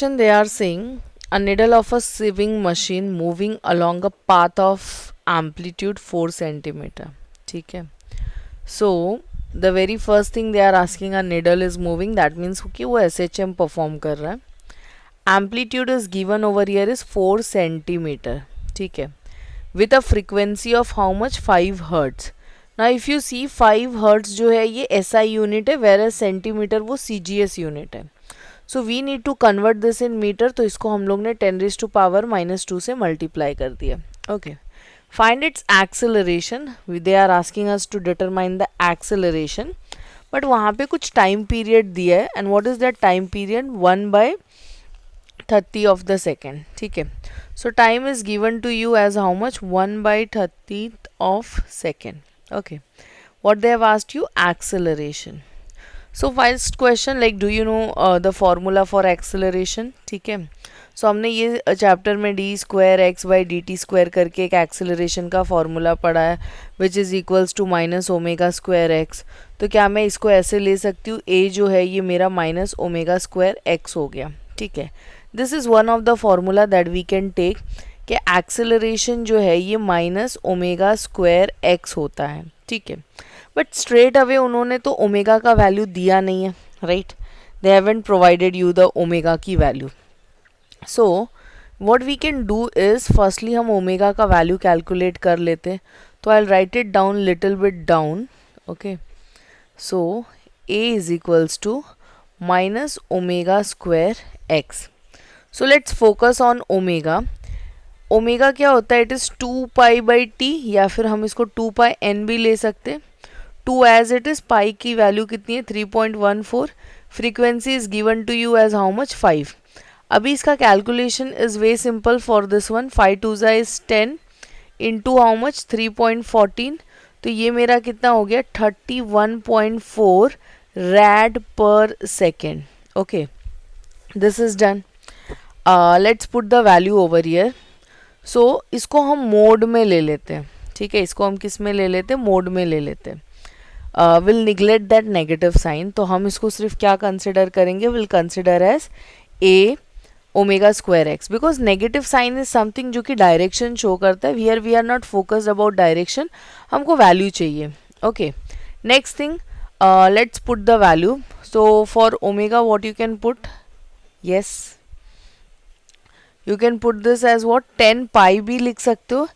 They are saying a needle of a sieving machine moving along a path of amplitude 4 centimeter. ठीक है. So the very first thing they are asking, a needle is moving, that means कि वो SHM perform कर रहा है. Amplitude is given over here is 4 centimeter. ठीक है. With a frequency of how much? 5 hertz. Now if you see 5 hertz जो है ये SI unit है, whereas centimeter वो CGS unit है. So we need to convert this in meter, तो इसको हम लोग ने 10⁻⁻² से मल्टीप्लाई कर दिया. Okay, find its acceleration. They are asking us to determine the acceleration, but वहाँ पे कुछ टाइम पीरियड दिया है. And what is that time period? 1/30 of the second. ठीक है. So time is given to you as how much? 1/30 of second. Okay, what they have asked you? Acceleration. So first question, like do you know the formula for acceleration? ठीक है. सो हमने ये chapter में d²x/dt² करके एक acceleration का formula पढ़ा है, which is equals to -ω²x. तो क्या मैं इसको ऐसे ले सकती हूँ? a जो है ये मेरा -ω²x हो गया. ठीक है. This is one of the formula that we can take कि एक्सेलरेशन जो है ये -ω²x होता है. ठीक है. बट स्ट्रेट अवे उन्होंने तो ओमेगा का वैल्यू दिया नहीं है, right? They haven't provided you the omega की value. So what we can do is, firstly हम ओमेगा का वैल्यू कैलकुलेट कर लेते हैं. तो I write it down little bit down. Okay, so a is equals to -ω²x. So let's focus on omega. Omega क्या होता है? It is 2π/t, या फिर हम इसको 2πn भी ले सकते हैं. 2 एज इट इज, पाई की वैल्यू कितनी है? 3.14. Frequency is given to you as how much? 5. अभी इसका calculation is very simple for this one. 5 2 is 10 into how much? 3.14. तो ये मेरा कितना हो गया? 31.4 rad per second. Okay, this is done. Let's put the value over here. So इसको हम मोड में ले लेते हैं. ठीक है, इसको हम किस में ले लेते हैं? मोड में ले लेते हैं. Will neglect that negative sign. तो हम इसको सिर्फ क्या कंसिडर करेंगे? Will consider as a⁻²x, because negative sign is something जो कि डायरेक्शन शो करता है. Here we are not focused about direction, हमको वैल्यू चाहिए. Okay, next thing, let's put the value. So for omega what you can put? Yes, you can put this as what? 10 pi भी लिख सकते हो,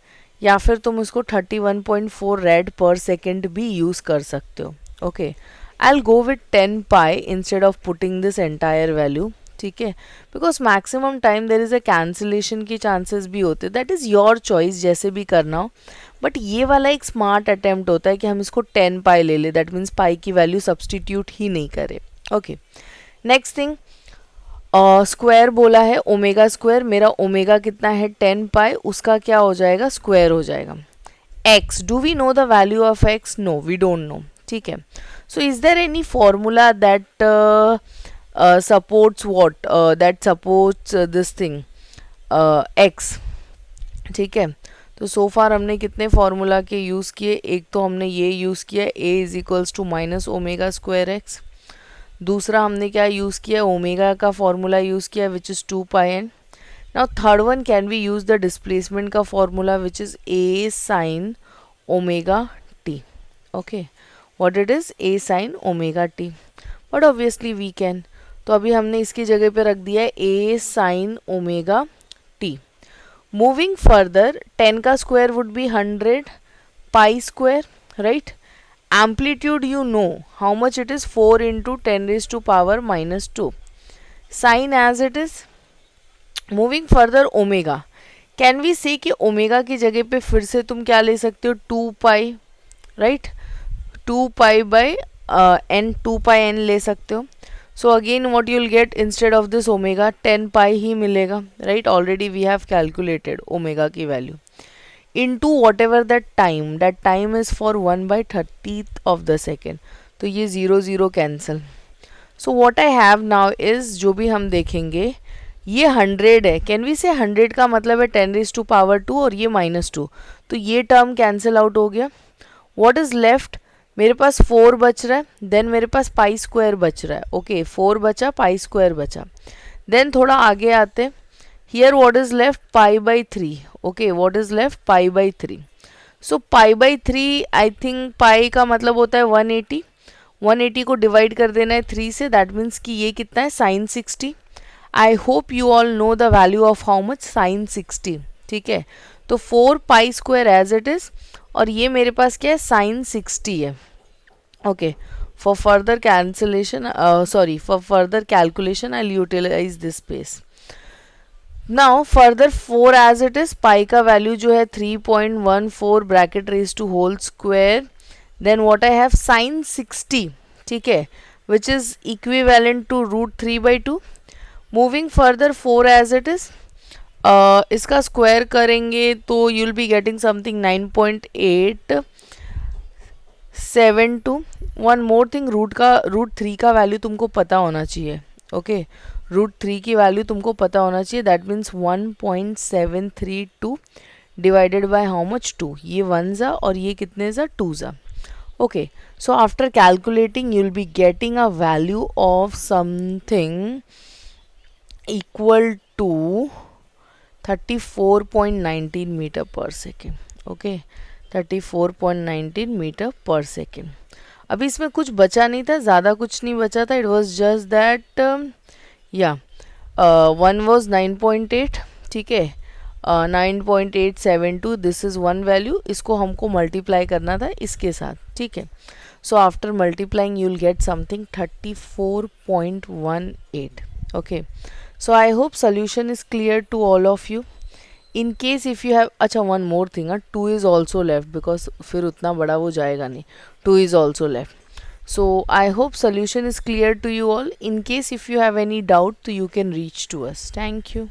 या फिर तुम उसको 31.4 रेड पर सेकेंड भी यूज़ कर सकते हो. Okay, I will go with 10 pi instead of putting this entire value. ठीक है, because maximum time there is a cancellation की चांसेस भी होते. दैट इज़ योर चॉइस, जैसे भी करना हो. बट ये वाला एक स्मार्ट अटेम्प्ट होता है कि हम इसको 10 पाई ले ले. दैट मीन्स पाई की वैल्यू सब्सटीट्यूट ही नहीं करे. ओके, नेक्स्ट थिंग, स्क्वायर बोला है ओमेगा स्क्वायर. मेरा ओमेगा कितना है? 10 पाई. उसका क्या हो जाएगा? स्क्वायर हो जाएगा. X, do we know the value of X? No, we don't know. ठीक है. So is there any formula that supports what? That supports this thing X. ठीक है. तो सो फार हमने कितने फॉर्मूला के यूज़ किए? एक तो हमने ये यूज़ किया, a is equals to -ω²x. दूसरा हमने क्या यूज़ किया? ओमेगा का फॉर्मूला यूज़ किया, which is 2πn. Now third one, can we use the displacement का formula, which is a sin ωt. Okay, what it is? a sin ωt. But obviously we can. तो अभी हमने इसकी जगह पे रख दिया है a sin ωt. Moving further, 10 का square would be 100 pi square, right? Amplitude you know how much it is? 4 into 10⁻⁻². Sine as it is. Moving further, omega. Can we say कि ओमेगा की जगह पे फिर से तुम क्या ले सकते हो? 2 pi, right? 2 pi by n, 2 pi n ले सकते हो. So again what you will get instead of this omega? 10 pi ही मिलेगा, right? Already we have calculated omega की value. into whatever that time is for 1/30th of the second. तो ये 0 0 cancel. So what I have now is, जो भी हम देखेंगे, ये 100 है. कैन वी से 100 का मतलब है 10⁻², और ये -2. तो ये टर्म कैंसिल आउट हो गया. what is left? मेरे पास 4 बच रहा है, देन मेरे पास पाई स्क्वायर बच रहा है. ओके, 4 बचा, पाई स्क्वायर बचा. देन थोड़ा आगे आते, here what is left pi by 3. Okay, what is left pi by 3. So pi by 3, I think pi का मतलब होता है 180. 180 को डिवाइड कर देना है 3 से, दैट मीन्स कि ये कितना है sine 60. I hope you all know the value of how much sine 60. ठीक है, तो 4 pi square as it is, और ये मेरे पास क्या है साइन 60 है. Okay, for further cancellation for further calculation I'll utilize this space. Now further 4 as it is, pi का value जो है 3.14 bracket raised to whole square, then what I have sin 60. ठीक है, which is equivalent to root 3 by 2. Moving further 4 as it is, इसका स्क्वायर करेंगे तो you'll be getting something 9.872. One more thing, root 3 का वैल्यू तुमको पता होना चाहिए. ओके, रूट 3 की वैल्यू तुमको पता होना चाहिए, that means 1.732 divided by how much 2. ये 1 ज़ा और ये कितने ज़ा 2 ज़ा. Okay, so after calculating you will be getting a value of something equal to 34.19 meter per second. Okay, 34.19 meter per second. अभी इसमें कुछ बचा नहीं था, ज़्यादा कुछ नहीं बचा था. इट वॉज जस्ट दैट या 1 वॉज 9.8. ठीक है, 9.872, दिस इज़ वन वैल्यू. इसको हमको मल्टीप्लाई करना था इसके साथ. ठीक है, so after multiplying you will get something 34.18. Okay, so I hope solution is clear to all of you. In case if you have, अच्छा one more thing, 2 is also left, because फिर उतना बड़ा वो जाएगा नहीं. 2 is also left. So I hope solution is clear to you all. In case if you have any doubt, you can reach to us. Thank you.